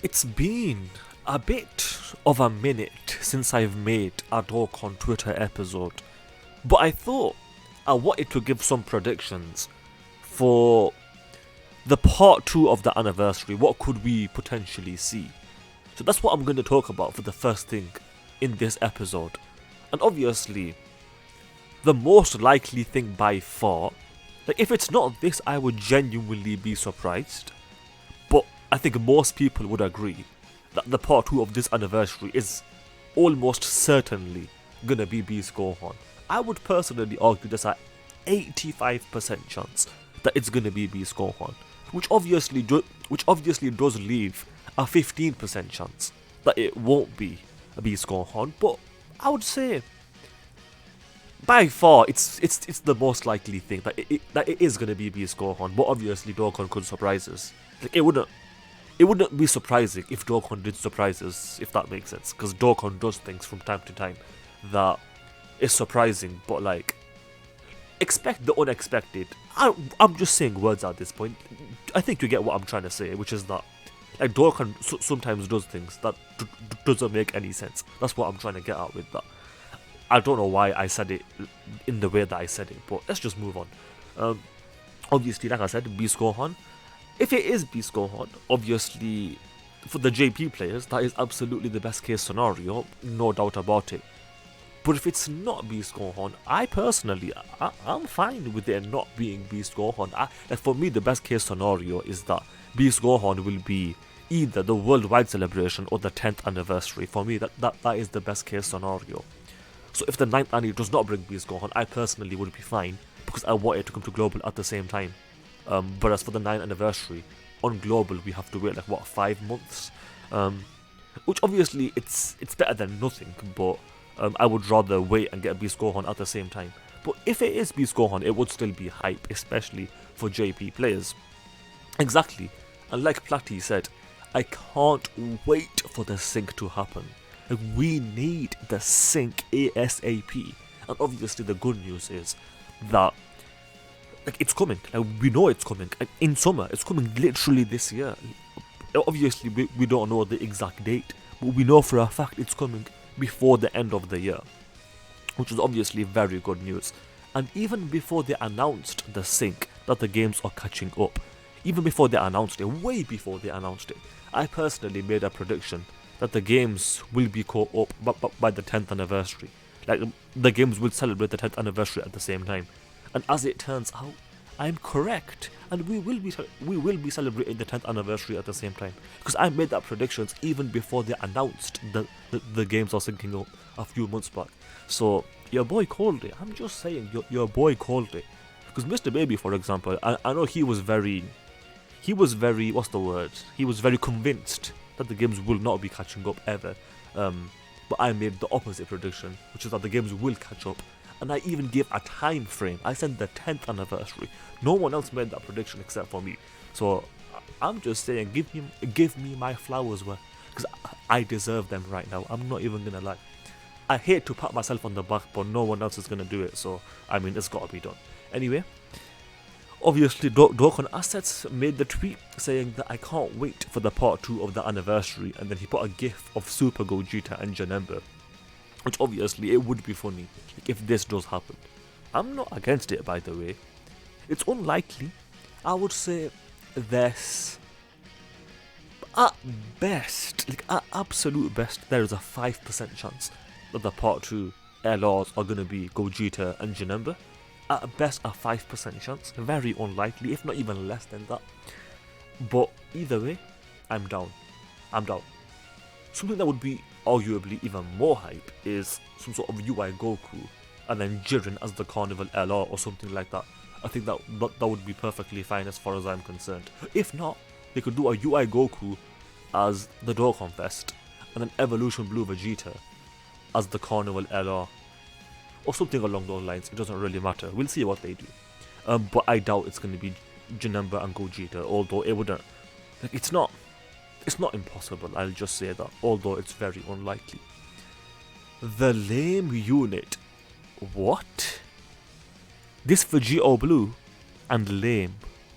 It's been a bit of a minute since I've made a Dokkan Twitter episode, but I thought I wanted to give some predictions for the part 2 of the anniversary. What could we potentially see? So that's what I'm going to talk about for the first thing in this episode. And obviously, the most likely thing by far, like if it's not this, I would genuinely be surprised. But I think most people would agree that the part 2 of this anniversary is almost certainly gonna be Beast Gohan. I would personally argue there's an 85% chance that it's gonna be Beast Gohan, which obviously does leave a 15% chance that it won't be a Beast Gohan. But I would say by far it's the most likely thing that it is gonna be Beast Gohan. But obviously Dokkan could surprise us. Like it wouldn't be surprising if Dokkan did surprise us, if that makes sense, because Dokkan does things from time to time that is surprising, but like, expect the unexpected. I'm just saying words at this point. I think you get what I'm trying to say, which is that like Dokkan sometimes does things that doesn't make any sense. That's what I'm trying to get at with that. I don't know why I said it in the way that I said it, but let's just move on. Obviously, like I said, Beast Gohan. If it is Beast Gohan, obviously, for the JP players, that is absolutely the best case scenario, no doubt about it. But if it's not Beast Gohan, I personally, I'm fine with it not being Beast Gohan. Like for me, the best case scenario is that Beast Gohan will be either the worldwide celebration or the 10th anniversary. For me, that is the best case scenario. So if the 9th anniversary does not bring Beast Gohan, I personally would be fine, because I want it to come to Global at the same time. But as for the 9th anniversary, on Global we have to wait like 5 months, which obviously it's better than nothing, but I would rather wait and get Beast Gohan at the same time. But if it is Beast Gohan, it would still be hype, especially for JP players. Exactly, and like Platy said, I can't wait for the sync to happen. Like, we need the sync ASAP, and obviously the good news is that like it's coming. Like, we know it's coming. Like, in summer, it's coming literally this year. Obviously, we don't know the exact date, but we know for a fact it's coming before the end of the year, which is obviously very good news. And even before they announced the sync that the games are catching up, even before they announced it, way before they announced it, I personally made a prediction that the games will be caught up by the 10th anniversary. Like, the games will celebrate the 10th anniversary at the same time. And as it turns out, I'm correct, and we will be celebrating the 10th anniversary at the same time, because I made that predictions even before they announced the games are syncing up a few months back. So your boy called it. I'm just saying, your boy called it, because Mr. Baby, for example, I know he was very what's the word? He was very convinced that the games will not be catching up ever. But I made the opposite prediction, which is that the games will catch up. And I even gave a time frame. I said the 10th anniversary. No one else made that prediction except for me. So I'm just saying, give me my flowers, because I deserve them right now. I'm not even gonna lie. I hate to pat myself on the back, but no one else is gonna do it. So I mean, it's gotta be done. Anyway, obviously Dokkan Assets made the tweet saying that I can't wait for the part 2 of the anniversary, and then he put a gif of Super Gogeta and Janemba. Which obviously it would be funny if this does happen. I'm not against it, by the way. It's unlikely. I would say this, at best, like at absolute best, there is a 5% chance that the part 2 LRs are gonna be Gogeta and Janemba. At best, a 5% chance. Very unlikely, if not even less than that. But either way, I'm down. Something that would be arguably even more hype is some sort of UI Goku and then Jiren as the Carnival LR or something like that. I think that would be perfectly fine as far as I'm concerned. If not, they could do a UI Goku as the Dokkan Fest and then Evolution Blue Vegeta as the Carnival LR or something along those lines. It doesn't really matter. We'll see what they do. But I doubt it's going to be Janemba and Gogeta, although it wouldn't. Like, it's not impossible, I'll just say that, although it's very unlikely. The lame unit. What? This Vegito Blue and lame.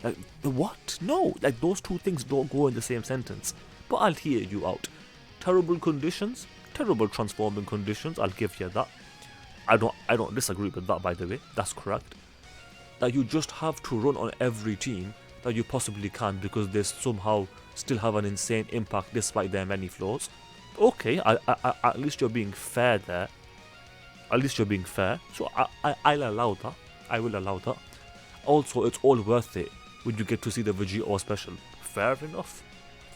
Like, what? No, like those two things don't go in the same sentence. but I'll hear you out. Terrible conditions, terrible transforming conditions, I'll give you that. I don't disagree with that, by the way, that's correct. That you just have to run on every team that you possibly can because they somehow still have an insane impact despite their many flaws. Okay, at least you're being fair there. At least you're being fair. So I'll allow that. I will allow that. Also, it's all worth it when you get to see the Vegito special. Fair enough.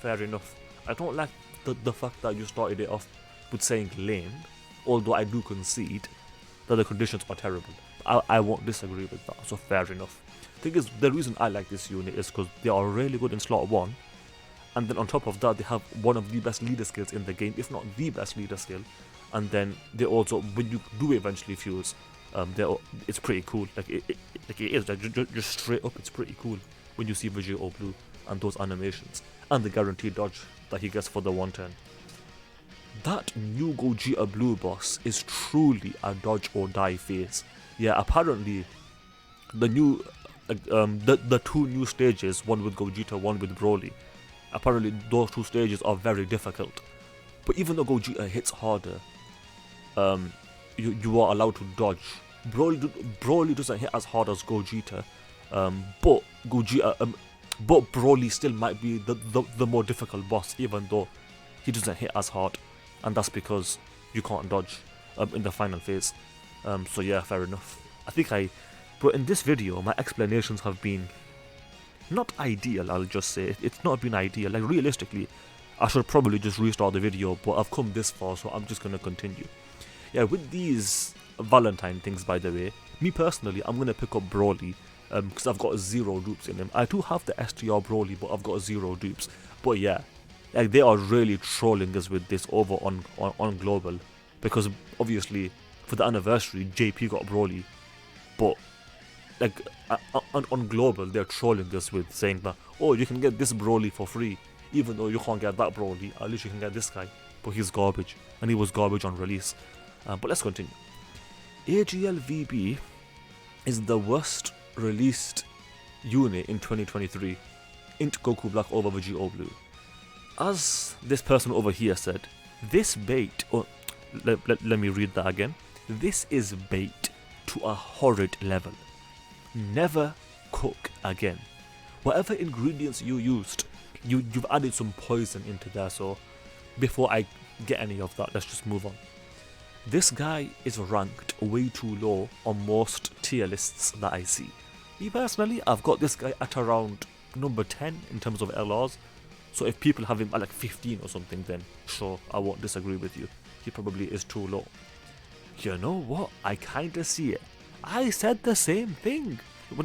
Fair enough. I don't like the fact that you started it off with saying lame, although I do concede that the conditions are terrible. I won't disagree with that, so fair enough. Thing is, the reason I like this unit is because they are really good in slot 1, and then on top of that they have one of the best leader skills in the game, if not the best leader skill. And then they also, when you do eventually fuse, it's pretty cool. It is just straight up, it's pretty cool when you see Vegito Blue and those animations and the guaranteed dodge that he gets for the 1 turn. That new Gogeta Blue boss is truly a dodge or die phase. Yeah, apparently the new the 2 new stages, one with Gogeta, one with Broly, apparently those 2 stages are very difficult. But even though Gogeta hits harder, you are allowed to dodge. Broly doesn't hit as hard as Gogeta, but Broly still might be the more difficult boss, even though he doesn't hit as hard, and that's because you can't dodge in the final phase. So yeah, fair enough. But in this video, my explanations have been not ideal. I'll just say it's not been ideal. Like, realistically, I should probably just restart the video, but I've come this far, so I'm just gonna continue. Yeah, with these Valentine things, by the way, me personally, I'm gonna pick up Broly, because I've got 0 dupes in him. I do have the STR Broly, but I've got 0 dupes. But yeah, like, they are really trolling us with this over on Global, because obviously for the anniversary, JP got Broly, but like on Global, they're trolling us with saying that, oh, you can get this Broly for free, even though you can't get that Broly. At least you can get this guy, but he's garbage, and he was garbage on release. But let's continue. AGL VB is the worst released unit in 2023. Int Goku Black over Vegito Blue. As this person over here said, this bait, or let me read that again. This is bait to a horrid level. Never cook again. Whatever ingredients you used, you've added some poison into there, so before I get any of that, let's just move on. This guy is ranked way too low on most tier lists that I see. Me personally, I've got this guy at around number 10 in terms of LRs, so if people have him at like 15 or something, then sure, I won't disagree with you. He probably is too low. You know what? I kinda see it. I said the same thing.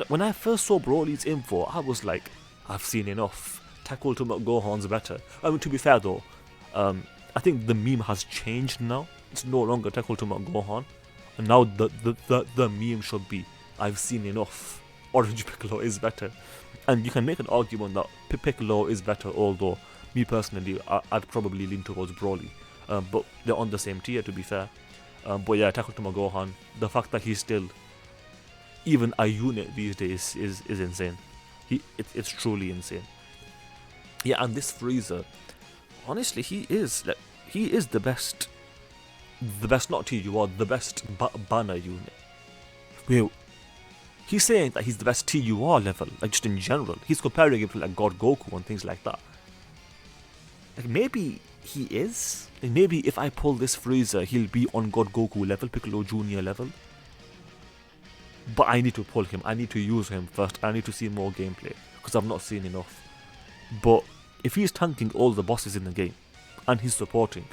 When I first saw Broly's info, I was like, I've seen enough. Tackle Ultimate Gohan's better. I mean, to be fair though, I think the meme has changed now. It's no longer Tackle Ultimate Gohan. And now the meme should be, I've seen enough. Orange Piccolo is better. And you can make an argument that Piccolo is better, although me personally, I'd probably lean towards Broly. But they're on the same tier, to be fair. But yeah, Tackle Ultimate Gohan, the fact that he's still even a unit these days is insane. It's truly insane. Yeah, and this Frieza, honestly, he is the best not TUR, the best banner unit. Wait, he's saying that he's the best TUR level, like just in general. He's comparing him to like God Goku and things like that. Like, maybe he is. Like, maybe if I pull this Frieza, he'll be on God Goku level, Piccolo Jr. level. But I need to pull him. I need to use him first. I need to see more gameplay, because I've not seen enough. But if he's tanking all the bosses in the game, and he's supporting,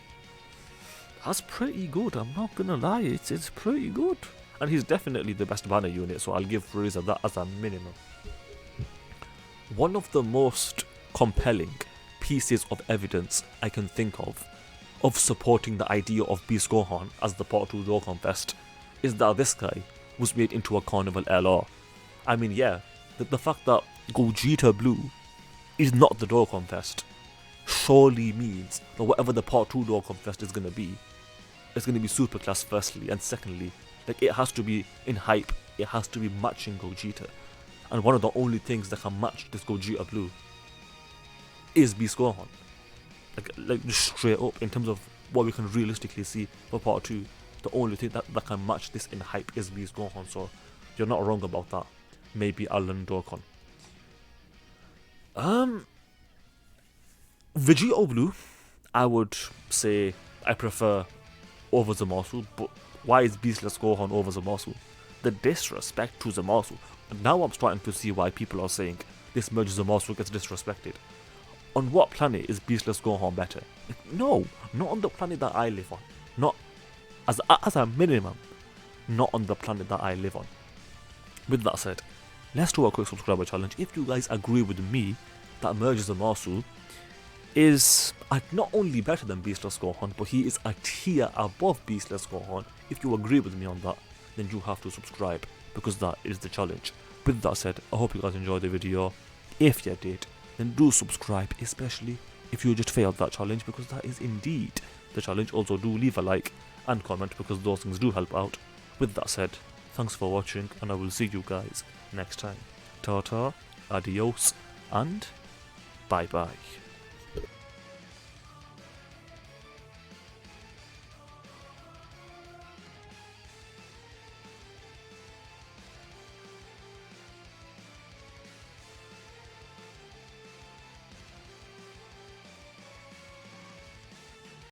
that's pretty good. I'm not gonna lie, it's pretty good. And he's definitely the best banner unit, so I'll give Frieza that as a minimum. One of the most compelling pieces of evidence I can think of supporting the idea of Beast Gohan as the Part 2 Dokkan Fest is that this guy was made into a Carnival LR. I mean, yeah, the fact that Gogeta Blue is not the Dokkan Fest surely means that whatever the Part 2 Dokkan Fest is going to be, it's going to be super class firstly, and secondly, like, it has to be in hype, it has to be matching Gogeta. And one of the only things that can match this Gogeta Blue is Beast Gohan. like just straight up in terms of what we can realistically see for part 2. The only thing that can match this in hype is Beast Gohan, so you're not wrong about that. Maybe Alan Dokkan. Vegito Blue, I would say I prefer over Zamasu, but why is Beastless Gohan over Zamasu? The disrespect to Zamasu. Now I'm starting to see why people are saying this merge Zamasu gets disrespected. On what planet is Beastless Gohan better? No, not on the planet that I live on. Not as a minimum, not on the planet that I live on. With that said, let's do a quick subscriber challenge. If you guys agree with me that Merge Zamasu is not only better than Beastless Gohan, but he is a tier above Beastless Gohan. If you agree with me on that, then you have to subscribe, because that is the challenge. With that said, I hope you guys enjoyed the video. If you did, then do subscribe, especially if you just failed that challenge, because that is indeed the challenge. Also, do leave a like and comment, because those things do help out. With that said, thanks for watching, and I will see you guys next time. Ta-ta, adios, and bye-bye.